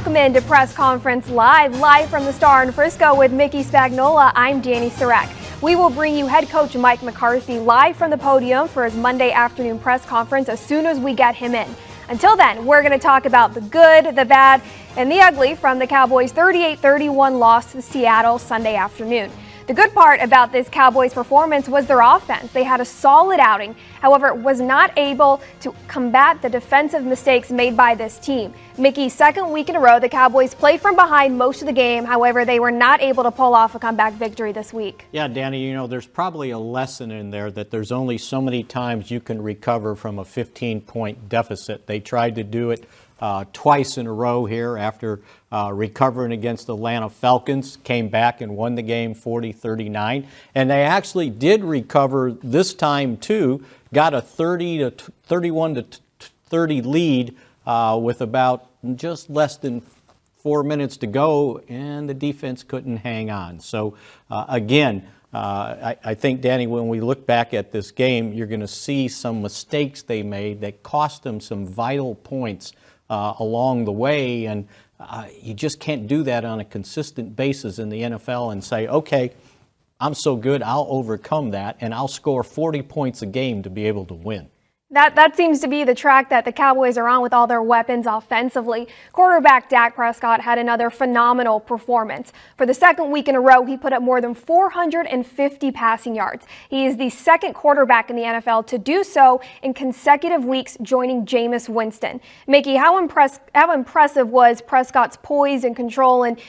Welcome into Press Conference live from the Star in Frisco with Mickey Spagnola. I'm Danny Sarek. We will bring you head coach Mike McCarthy live from the podium for his Monday afternoon press conference as soon as we get him in. Until then, we're going to talk about the good, the bad, and the ugly from the Cowboys' 38-31 loss to Seattle Sunday afternoon. The good part about this Cowboys performance was their offense. They had a solid outing, however, was not able to combat the defensive mistakes made by this team. Mickey's second week in a row, the Cowboys played from behind most of the game. However, they were not able to pull off a comeback victory this week. Yeah, Danny, you know, there's probably a lesson in there that there's only so many times you can recover from a 15-point deficit. They tried to do it twice in a row here after recovering against the Atlanta Falcons, came back and won the game 40-39. And they actually did recover this time too, got a 31-30 lead with about just less than 4 minutes to go, and the defense couldn't hang on. So again, I think, Danny, when we look back at this game, you're going to see some mistakes they made that cost them some vital points along the way, and you just can't do that on a consistent basis in the NFL and say, okay, I'm so good, I'll overcome that, and I'll score 40 points a game to be able to win. That seems to be the track that the Cowboys are on with all their weapons offensively. Quarterback Dak Prescott had another phenomenal performance. For the second week in a row, he put up more than 450 passing yards. He is the second quarterback in the NFL to do so in consecutive weeks, joining Jameis Winston. Mickey, how impressive was Prescott's poise and control and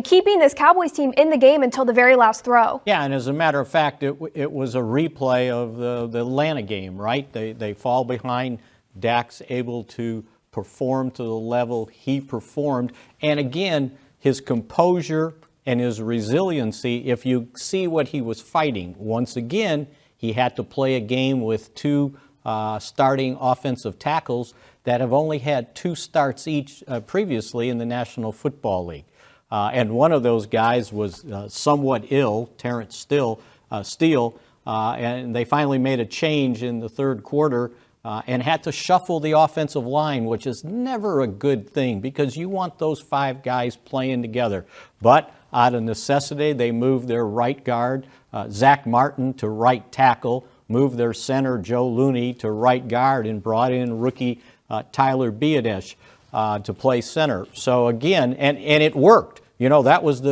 keeping this Cowboys team in the game until the very last throw? Yeah, and as a matter of fact, it was a replay of the Atlanta game, right? They fall behind. Dak's able to perform to the level he performed. And again, his composure and his resiliency, if you see what he was fighting, once again, he had to play a game with two starting offensive tackles that have only had 2 starts each previously in the National Football League. And one of those guys was somewhat ill, Terrence Steele, and they finally made a change in the third quarter and had to shuffle the offensive line, which is never a good thing because you want those 5 guys playing together. But out of necessity, they moved their right guard, Zach Martin, to right tackle, moved their center, Joe Looney, to right guard, and brought in rookie Tyler Biadasz to play center. So again, and it worked. You know, that was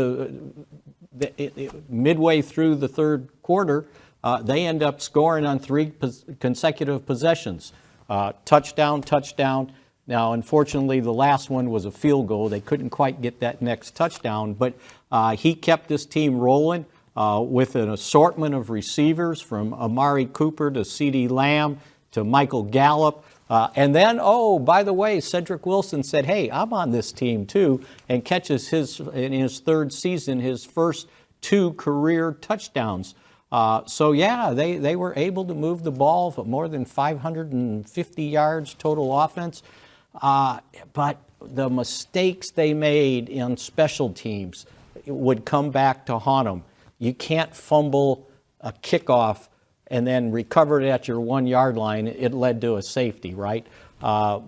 midway through the third quarter, they end up scoring on 3 consecutive possessions. Touchdown. Now, unfortunately, the last one was a field goal. They couldn't quite get that next touchdown, but he kept this team rolling with an assortment of receivers from Amari Cooper to CeeDee Lamb to Michael Gallup. And then, oh, by the way, Cedric Wilson said, hey, I'm on this team too, and catches in his third season, his first 2 career touchdowns. So, yeah, they were able to move the ball for more than 550 yards total offense. But the mistakes they made in special teams would come back to haunt them. You can't fumble a kickoff and then recover it at your 1-yard line. It led to a safety, right?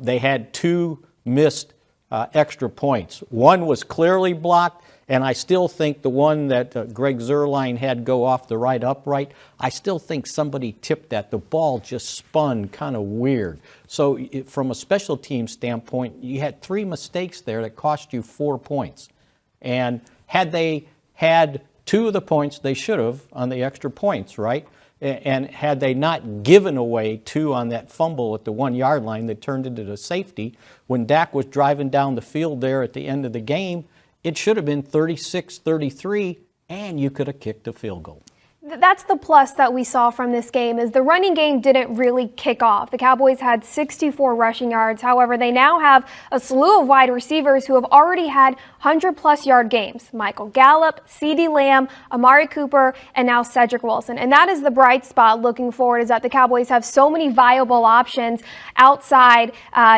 They had 2 missed extra points. One was clearly blocked, and I still think the one that Greg Zuerlein had go off the right upright, I still think somebody tipped that. The ball just spun kind of weird. So from a special team standpoint, you had 3 mistakes there that cost you 4 points. And had they had 2 of the points, they should have on the extra points, right? And had they not given away 2 on that fumble at the 1-yard line that turned into the safety, when Dak was driving down the field there at the end of the game, it should have been 36-33, and you could have kicked a field goal. That's the plus that we saw from this game, is the running game didn't really kick off. The Cowboys had 64 rushing yards. However, they now have a slew of wide receivers who have already had 100-plus yard games. Michael Gallup, CeeDee Lamb, Amari Cooper, and now Cedric Wilson. And that is the bright spot looking forward, is that the Cowboys have so many viable options outside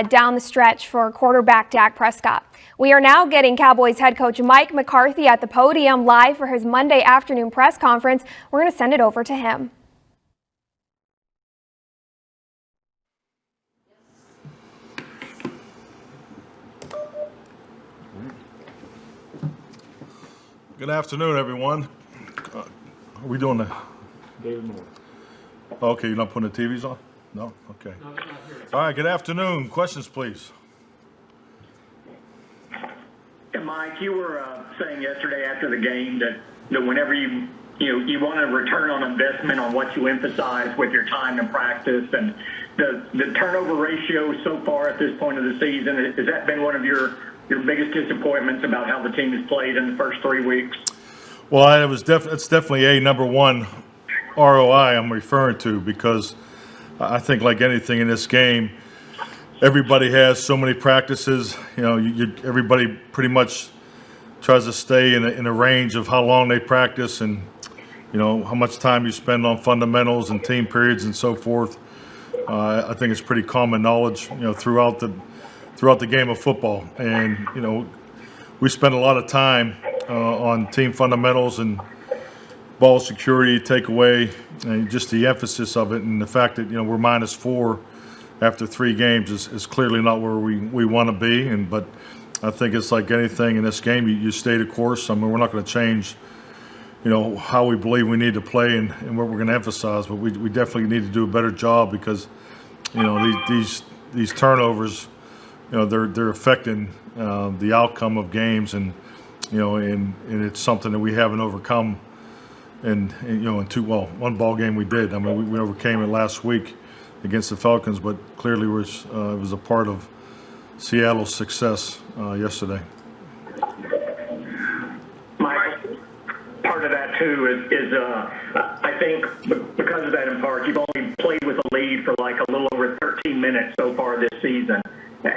down the stretch for quarterback Dak Prescott. We are now getting Cowboys head coach Mike McCarthy at the podium live for his Monday afternoon press conference. We're going to send it over to him. Good afternoon, everyone. Are we doing the? David Moore. Okay, you're not putting the TVs on? No? Okay. All right, good afternoon. Questions, please. And Mike, you were saying yesterday after the game that whenever you want to return on investment on what you emphasize with your time and practice, and the turnover ratio so far at this point of the season, has that been one of your biggest disappointments about how the team has played in the first 3 weeks? Well, it's definitely a number one ROI I'm referring to, because I think like anything in this game, everybody has so many practices. Everybody pretty much tries to stay in a range of how long they practice and how much time you spend on fundamentals and team periods and so forth. I think it's pretty common knowledge throughout the game of football, and we spend a lot of time on team fundamentals and ball security, takeaway, and just the emphasis of it, and the fact that we're -4 after 3 games is clearly not where we want to be. But I think it's like anything in this game, you stay the course. I mean, we're not going to change how we believe we need to play and what we're going to emphasize, but we definitely need to do a better job, because these turnovers, they're affecting the outcome of games, and it's something that we haven't overcome. And one ball game we did. I mean, we overcame it last week against the Falcons, but clearly it was a part of Seattle's success yesterday. Mike, part of that too is I think because of that in part, you've only played with a lead for like a little over 13 minutes so far this season.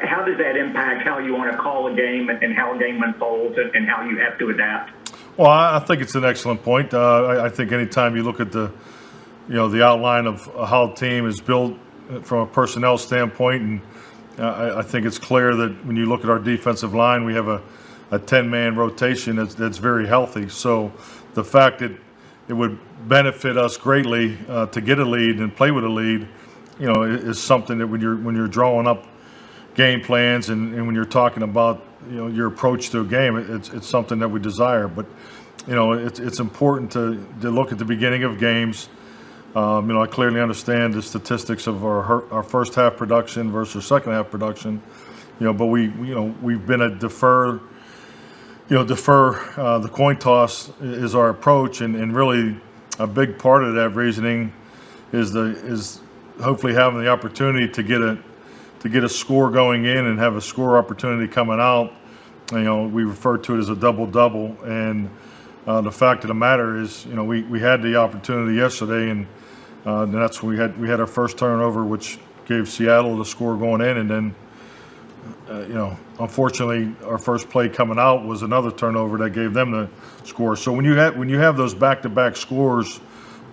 How does that impact how you want to call a game and how a game unfolds and how you have to adapt? Well, I think it's an excellent point. I think anytime you look at the outline of how the team is built from a personnel standpoint, and I think it's clear that when you look at our defensive line, we have a 10-man rotation that's very healthy. So the fact that it would benefit us greatly to get a lead and play with a lead, is something that when you're drawing up game plans and when you're talking about your approach to a game, it's something that we desire. But it's important to look at the beginning of games. I clearly understand the statistics of our first half production versus second half production. But we've been a defer the coin toss is our approach, and really a big part of that reasoning is hopefully having the opportunity to get a score going in and have a score opportunity coming out. We refer to it as a double-double, and the fact of the matter is, we had the opportunity yesterday, and that's when we had our first turnover, which gave Seattle the score going in, and then unfortunately our first play coming out was another turnover that gave them the score. So when you have those back-to-back scores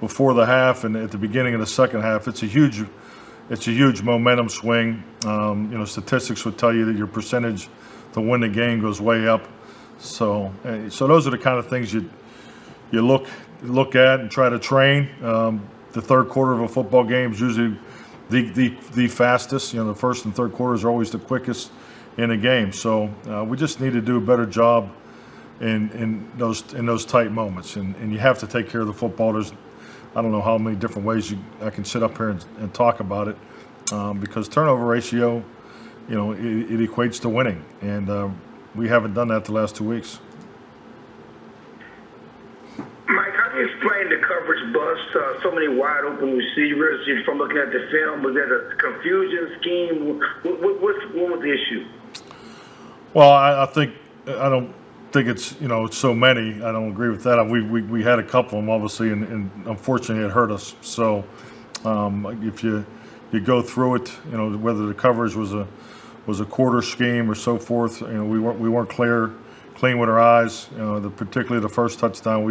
before the half and at the beginning of the second half, it's a huge momentum swing. Statistics would tell you that your percentage to win the game goes way up. So those are the kind of things you look at and try to train. The third quarter of a football game is usually the fastest. The first and third quarters are always the quickest in a game. So we just need to do a better job in those tight moments. And you have to take care of the football. I don't know how many different ways I can sit up here and talk about it, because turnover ratio, it equates to winning, and we haven't done that the last 2 weeks. Mike, how do you explain the coverage bust? So many wide open receivers. Just from looking at the film, was that a confusion scheme? What was the issue? Well, I don't think it's so many. I don't agree with that. We had a couple of them obviously, and unfortunately it hurt us. So if you go through it, whether the coverage was a quarter scheme or so forth, we weren't clean with our eyes. Particularly the first touchdown,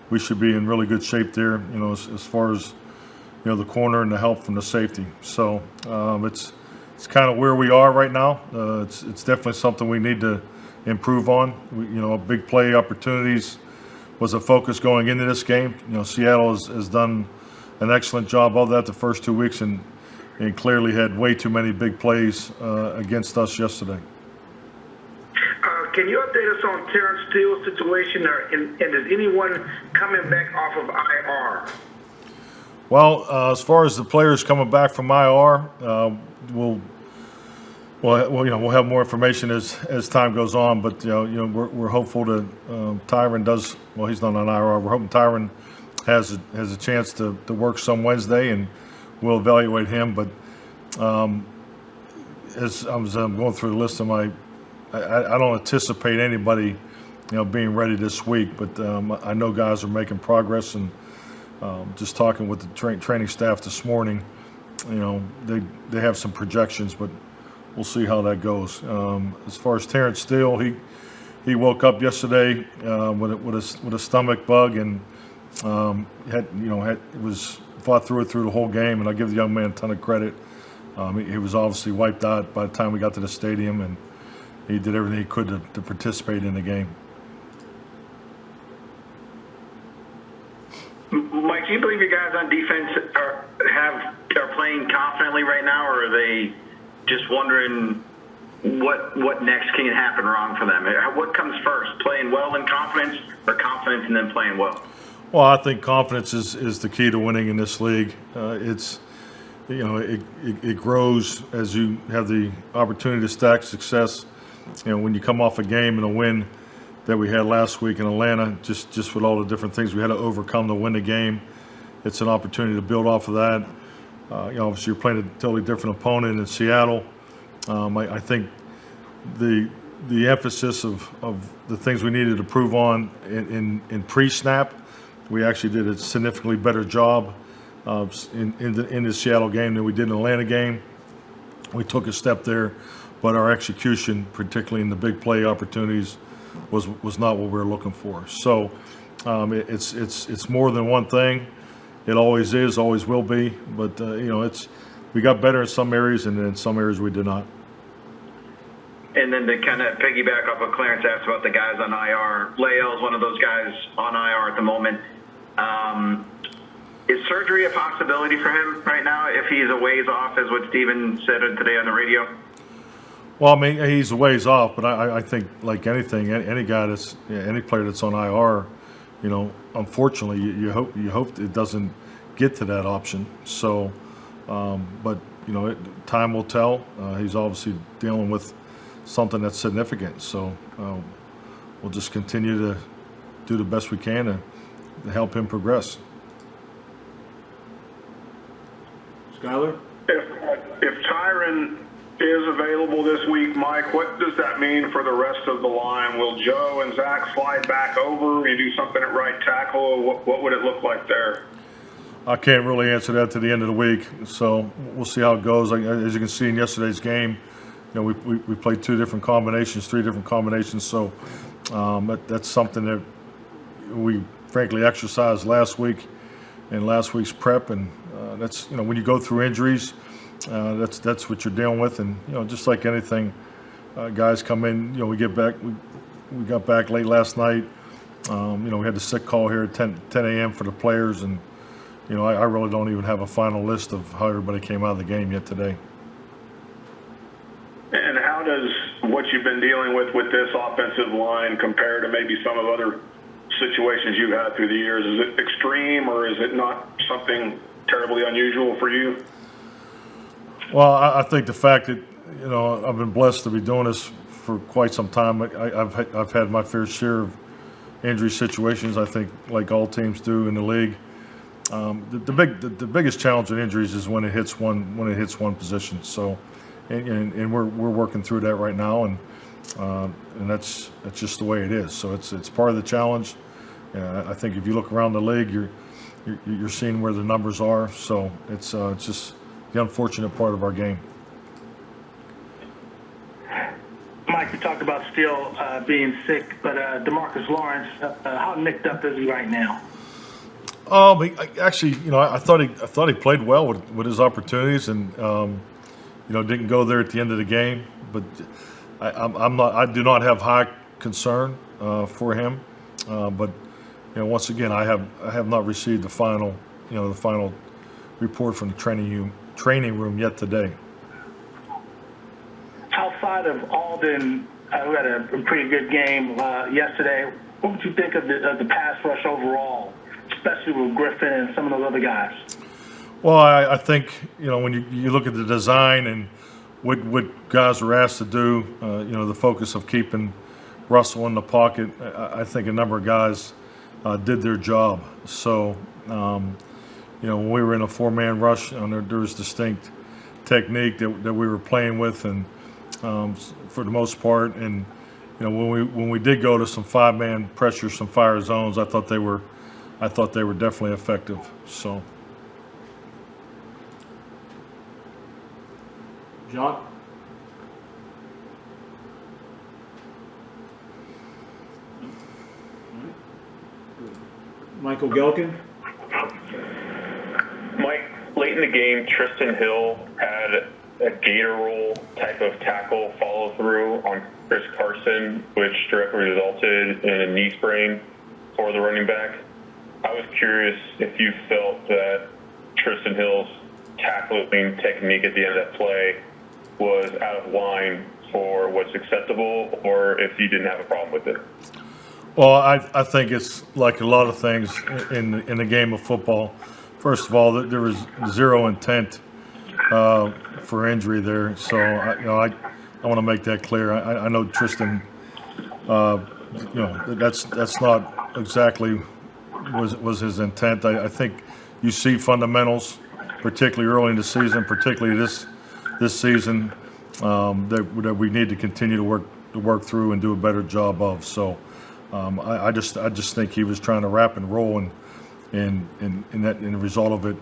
we should be in really good shape there. As far as the corner and the help from the safety. So it's kind of where we are right now. It's definitely something we need to improve on. Big play opportunities was a focus going into this game. Seattle has done an excellent job of that the first 2 weeks, and clearly had way too many big plays against us yesterday. Can you update us on Terrence Steele's situation, and is anyone coming back off of IR? Well, as far as the players coming back from IR, we'll have more information as time goes on. But we're hopeful that Tyron does. Well, he's not on IR. We're hoping Tyron has a chance to work some Wednesday, and we'll evaluate him. But as I'm going through the list of I don't anticipate anybody being ready this week. But I know guys are making progress, and just talking with the training staff this morning, they have some projections, but we'll see how that goes. As far as Terrence Steele, he woke up yesterday with a stomach bug, and fought through it through the whole game. And I give the young man a ton of credit. He was obviously wiped out by the time we got to the stadium, and he did everything he could to participate in the game. Mike, do you believe your guys on defense are playing confidently right now, or are they just wondering what next can happen wrong for them? What comes first, playing well and confidence, or confidence and then playing well? Well, I think confidence is the key to winning in this league. It grows as you have the opportunity to stack success. When you come off a game and a win that we had last week in Atlanta, just with all the different things we had to overcome to win the game, it's an opportunity to build off of that. Obviously, you're playing a totally different opponent in Seattle. I think the emphasis of the things we needed to prove on in pre-snap, we actually did a significantly better job in the Seattle game than we did in the Atlanta game. We took a step there, but our execution, particularly in the big play opportunities, was not what we were looking for. So it's more than one thing. It always is, always will be. But we got better in some areas, and in some areas we did not. And then to kind of piggyback off what Clarence asked about the guys on IR, Lael's one of those guys on IR at the moment. Is surgery a possibility for him right now if he's a ways off, as what Steven said today on the radio? Well, I mean, he's a ways off, but I think like anything, any player that's on IR, unfortunately, you hope it doesn't get to that option. So, but time will tell. He's obviously dealing with something that's significant. So we'll just continue to do the best we can to help him progress. Skyler? If Tyron is available this week, Mike, what does that mean for the rest of the line? Will Joe and Zach slide back over? You do something at right tackle? What would it look like there? I can't really answer that to the end of the week, so we'll see how it goes. As you can see in yesterday's game, we played three different combinations. So that's something that we frankly exercised last week in last week's prep, and that's when you go through injuries, that's what you're dealing with, and just like anything, guys come in. We get back. We got back late last night. We had the sick call here at 10 a.m. for the players, and I really don't even have a final list of how everybody came out of the game yet today. And how does what you've been dealing with this offensive line compare to maybe some of other situations you've had through the years? Is it extreme, or is it not something terribly unusual for you? Well, I think the fact that I've been blessed to be doing this for quite some time. I've had my fair share of injury situations. I think like all teams do in the league. The biggest challenge with injuries is when it hits one position. So, and we're working through that right now, and that's just the way it is. So it's part of the challenge. I think if you look around the league, you're seeing where the numbers are. So it's just the unfortunate part of our game. Mike, you talked about Steele being sick, but DeMarcus Lawrence, how nicked up is he right now? Actually, I thought he played well with his opportunities, and didn't go there at the end of the game. But I do not have high concern for him. But once again, I have not received the final report from the training room yet today. Outside of Alden, who had a pretty good game yesterday. What would you think of the pass rush overall, especially with Griffin and some of those other guys? Well, I think, when you look at the design and what guys were asked to do, the focus of keeping Russell in the pocket, I think a number of guys did their job. So, when we were in a four-man rush, there was distinct technique that we were playing with, and for the most part, and when we did go to some five-man pressure, some fire zones, I thought they were definitely effective. So. John? Michael Gelkin? Mike, late in the game, Tristan Hill had a gator roll type of tackle follow through on Chris Carson, which directly resulted in a knee sprain for the running back. I was curious if you felt that Tristan Hill's tackling technique at the end of that play was out of line for what's acceptable, or if you didn't have a problem with it. Well, I think it's like a lot of things in the game of football. First of all, there was zero intent for injury there, so I want to make that clear. I know Tristan, that's not exactly was his intent. I think you see fundamentals, particularly early in the season, particularly this season, that we need to continue to work through and do a better job of. So I just think he was trying to wrap and roll, and the result of it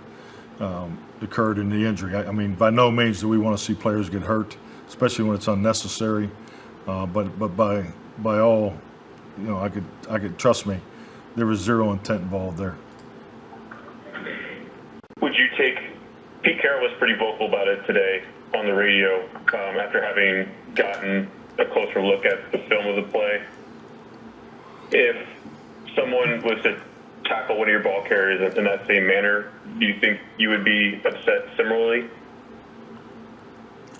occurred in the injury. I mean, by no means do we want to see players get hurt, especially when it's unnecessary. But by all, I could trust me, there was zero intent involved there. Would you take? Pete Carroll was pretty vocal about it today on the radio after having gotten a closer look at the film of the play. If someone was to tackle one of your ball carriers in that same manner, do you think you would be upset similarly?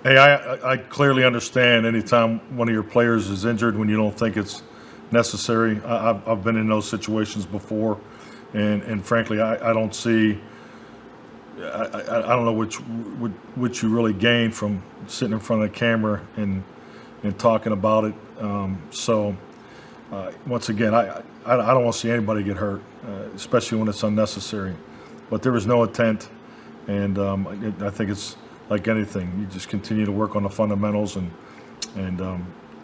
Hey, I clearly understand anytime one of your players is injured when you don't think it's necessary. I've been in those situations before, and frankly, I don't see. I don't know which you really gain from sitting in front of the camera and talking about it. Once again, I don't want to see anybody get hurt, especially when it's unnecessary. But there was no intent, and I think it's like anything. You just continue to work on the fundamentals, and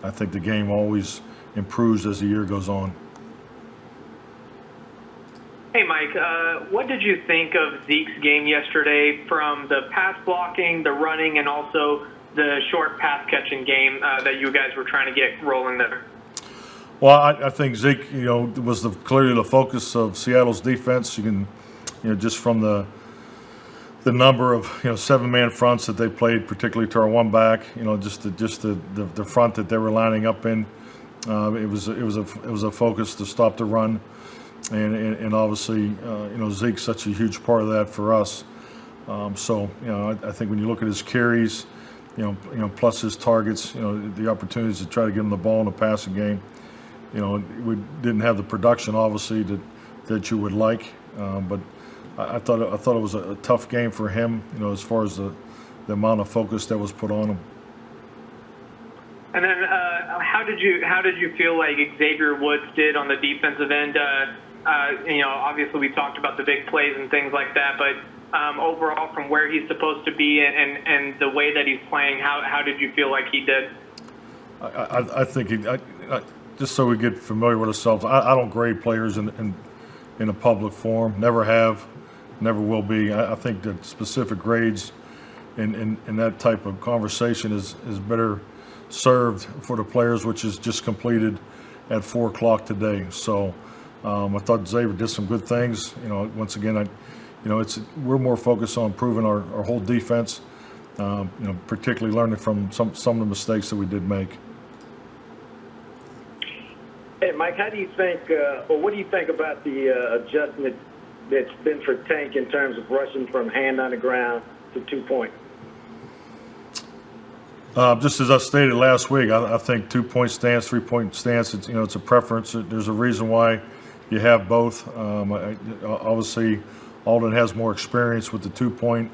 I think the game always improves as the year goes on. Hey, Mike, what did you think of Zeke's game yesterday from the pass blocking, the running, and also the short pass catching game that you guys were trying to get rolling there? Well, I think Zeke, was clearly the focus of Seattle's defense. You can, just from the number of seven-man fronts that they played, particularly to our one back, just the front that they were lining up in. It was a focus to stop the run. And obviously, Zeke's such a huge part of that for us. I think when you look at his carries, plus his targets, the opportunities to try to get him the ball in the passing game, we didn't have the production obviously that you would like, but I thought it was a tough game for him, as far as the amount of focus that was put on him. And then, how did you feel like Xavier Woods did on the defensive end? Obviously we talked about the big plays and things like that, but overall, from where he's supposed to be and the way that he's playing, how did you feel like he did? I think just so we get familiar with ourselves, I don't grade players in a public forum. Never have, never will be. I think that specific grades in that type of conversation is better served for the players, which is just completed at 4 o'clock today. So I thought Xavier did some good things. Once again, we're more focused on improving our whole defense. Particularly learning from some of the mistakes that we did make. Hey, Mike, how do you think, or what do you think about the adjustment that's been for Tank in terms of rushing from hand on the ground to 2 point? Just as I stated last week, I think 2-point stance, 3-point stance, it's a preference. There's a reason why you have both. Obviously, Alden has more experience with the 2-point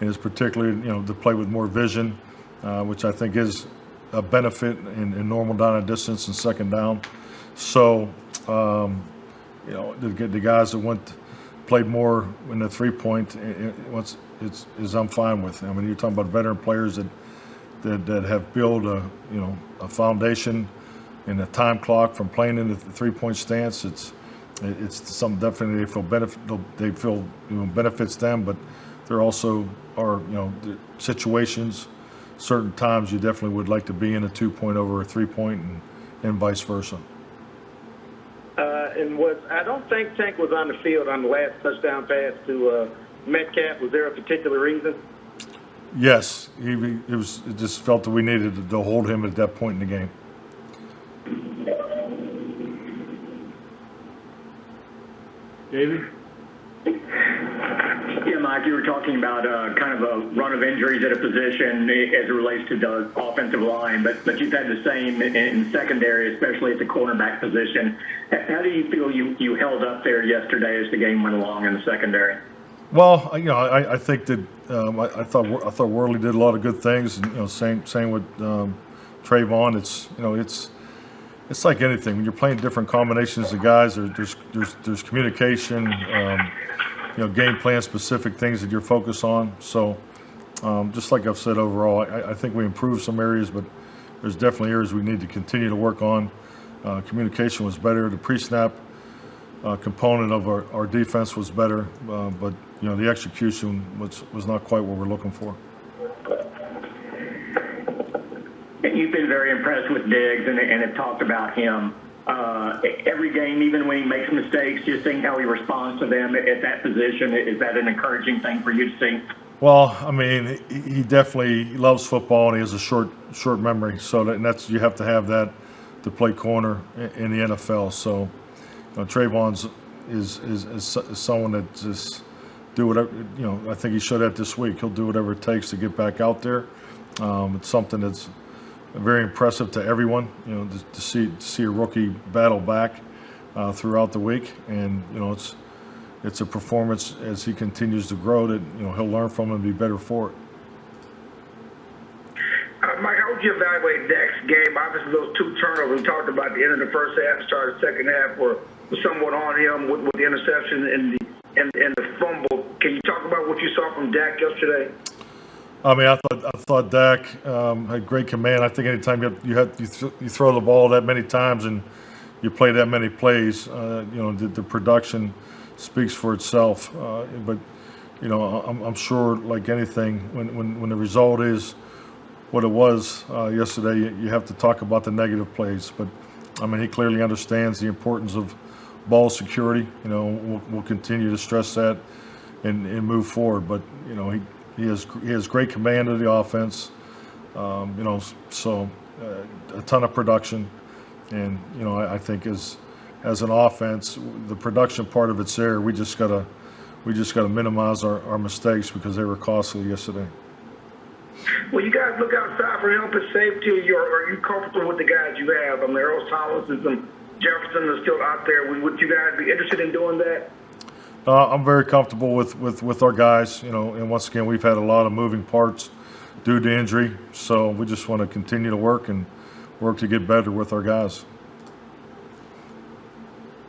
and is particularly, to play with more vision, which I think is a benefit in normal down and distance and second down. So, the guys that played more in the 3-point, I'm fine with. I mean, you're talking about veteran players that have built a foundation and a time clock from playing in the 3-point stance. It's something definitely they feel benefits them, but there also are situations, certain times you definitely would like to be in a 2-point over a 3-point and vice versa. I don't think Tank was on the field on the last touchdown pass to Metcalf. Was there a particular reason? Yes, it just felt that we needed to hold him at that point in the game. David? Yeah, Mike, you were talking about kind of a run of injuries at a position as it relates to the offensive line, but you've had the same in secondary, especially at the cornerback position. How do you feel you held up there yesterday as the game went along in the secondary? Well, I think that I thought Worley did a lot of good things. And, same with Trayvon. It's like anything when you're playing different combinations of guys. There's communication, game plan specific things that you're focused on. So, just like I've said overall, I think we improved some areas, but there's definitely areas we need to continue to work on. Communication was better. The pre-snap component of our defense was better, but the execution was not quite what we're looking for. You've been very impressed with Diggs and have talked about him. Every game, even when he makes mistakes, just seeing how he responds to them at that position, is that an encouraging thing for you to see? Well, I mean, he definitely loves football and he has a short memory. So that's you have to have that to play corner in the NFL. So Trayvon's is someone that just do whatever. I think he showed that this week. He'll do whatever it takes to get back out there. It's something that's very impressive to everyone. To see a rookie battle back throughout the week, and it's a performance as he continues to grow that he'll learn from and be better for it. Mike, how would you evaluate Dak's game? Obviously, those 2 turnovers we talked about at the end of the first half, start of the second half were somewhat on him with the interception and the fumble. Can you talk about what you saw from Dak yesterday? I mean, I thought Dak had great command. I think anytime you throw the ball that many times and you play that many plays, the production speaks for itself. But I'm sure, like anything, when the result is what it was yesterday, you have to talk about the negative plays. But I mean, he clearly understands the importance of ball security. We'll continue to stress that and move forward. But he has great command of the offense. So a ton of production, and I think as an offense, the production part of it's there. We just gotta minimize our mistakes because they were costly yesterday. Well, you guys look outside for help and safety. Are you comfortable with the guys you have? I mean, Earl Thomas and some Jefferson are still out there. Would you guys be interested in doing that? I'm very comfortable with our guys, and once again, we've had a lot of moving parts due to injury, so we just want to continue to work to get better with our guys.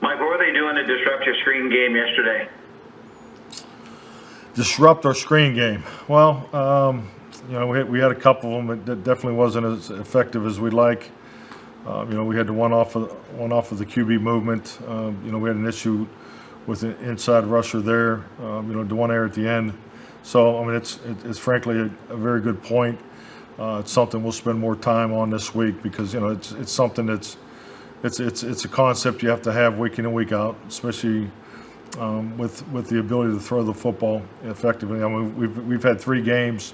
Mike, what were they doing to disrupt your screen game yesterday? Disrupt our screen game. Well, we had a couple of them that definitely wasn't as effective as we'd like. We had the one off of the QB movement. We had an issue with an inside rusher there. The one there at the end. So I mean, it's frankly a very good point. It's something we'll spend more time on this week because it's something that's it's a concept you have to have week in and week out, especially with the ability to throw the football effectively. I mean, we've had 3 games.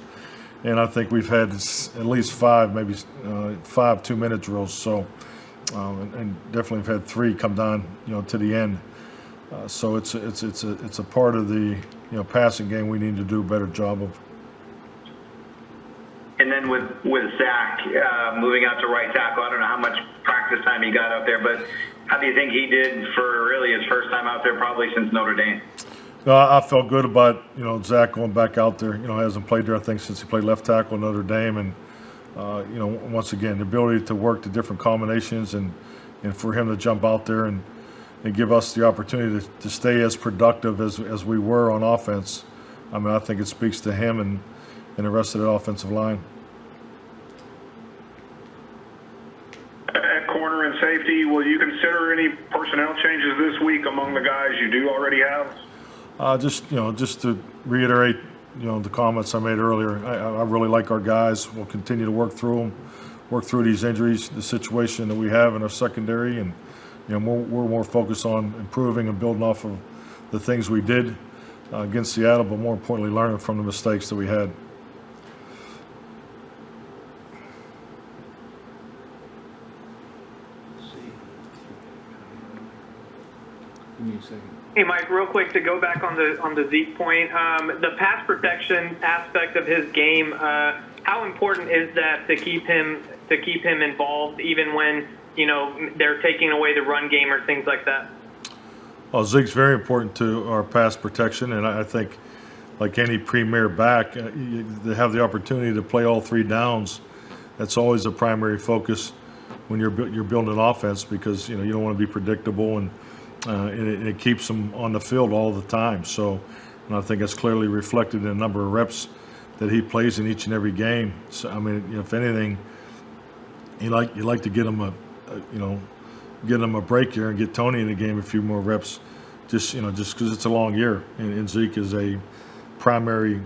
And I think we've had at least 5, maybe 5 2-minute drills. So, and definitely have had 3 come down, to the end. So it's a part of the passing game we need to do a better job of. And then with Zach moving out to right tackle, I don't know how much practice time he got out there, but how do you think he did for really his first time out there, probably since Notre Dame? No, I felt good about, Zach going back out there. Hasn't played there, I think, since he played left tackle at Notre Dame. And, once again, the ability to work the different combinations and for him to jump out there and give us the opportunity to stay as productive as we were on offense. I mean, I think it speaks to him and the rest of the offensive line. At corner and safety, will you consider any personnel changes this week among the guys you do already have? Just to reiterate, the comments I made earlier, I really like our guys. We'll continue to work through them, work through these injuries, the situation that we have in our secondary, and we're more focused on improving and building off of the things we did against Seattle, but more importantly, learning from the mistakes that we had. Give me a second. Hey, Mike, real quick to go back on the Zeke point, the pass protection aspect of his game. How important is that to keep him involved, even when they're taking away the run game or things like that? Well, Zeke's very important to our pass protection, and I think, like any premier back, they have the opportunity to play all three downs. That's always a primary focus when you're building an offense, because you don't want to be predictable, and it keeps them on the field all the time. So, and I think that's clearly reflected in the number of reps that he plays in each and every game. So, I mean, if anything, you like to get him a break here and get Tony in the game a few more reps, just because it's a long year, and Zeke is a primary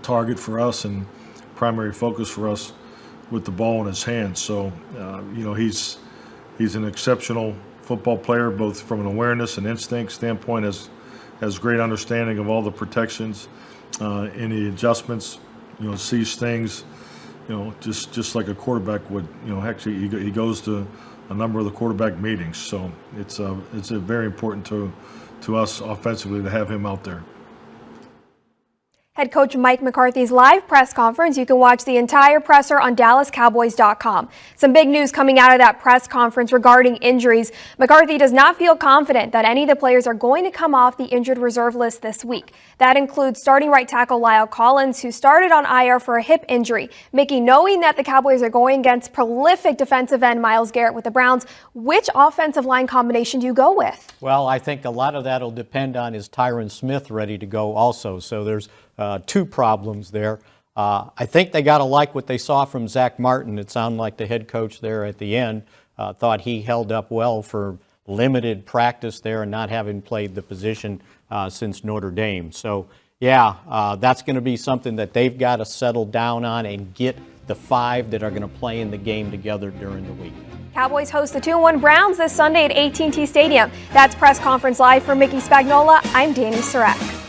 target for us and primary focus for us with the ball in his hands. So he's an exceptional football player, both from an awareness and instinct standpoint, has great understanding of all the protections, any adjustments, sees things, just like a quarterback would. Actually he goes to a number of the quarterback meetings, so it's very important to us offensively to have him out there. Head coach Mike McCarthy's live press conference. You can watch the entire presser on DallasCowboys.com. Some big news coming out of that press conference regarding injuries. McCarthy does not feel confident that any of the players are going to come off the injured reserve list this week. That includes starting right tackle Lyle Collins, who started on IR for a hip injury. Mickey, knowing that the Cowboys are going against prolific defensive end Myles Garrett with the Browns, which offensive line combination do you go with? Well, I think a lot of that will depend on, is Tyron Smith ready to go also? So there's two problems there. I think they got to like what they saw from Zach Martin. It sounded like the head coach there at the end thought he held up well for limited practice there and not having played the position since Notre Dame. So, yeah, that's going to be something that they've got to settle down on and get the five that are going to play in the game together during the week. Cowboys host the 2-1 Browns this Sunday at AT&T Stadium. That's Press Conference Live for Mickey Spagnola. I'm Danny Surratt.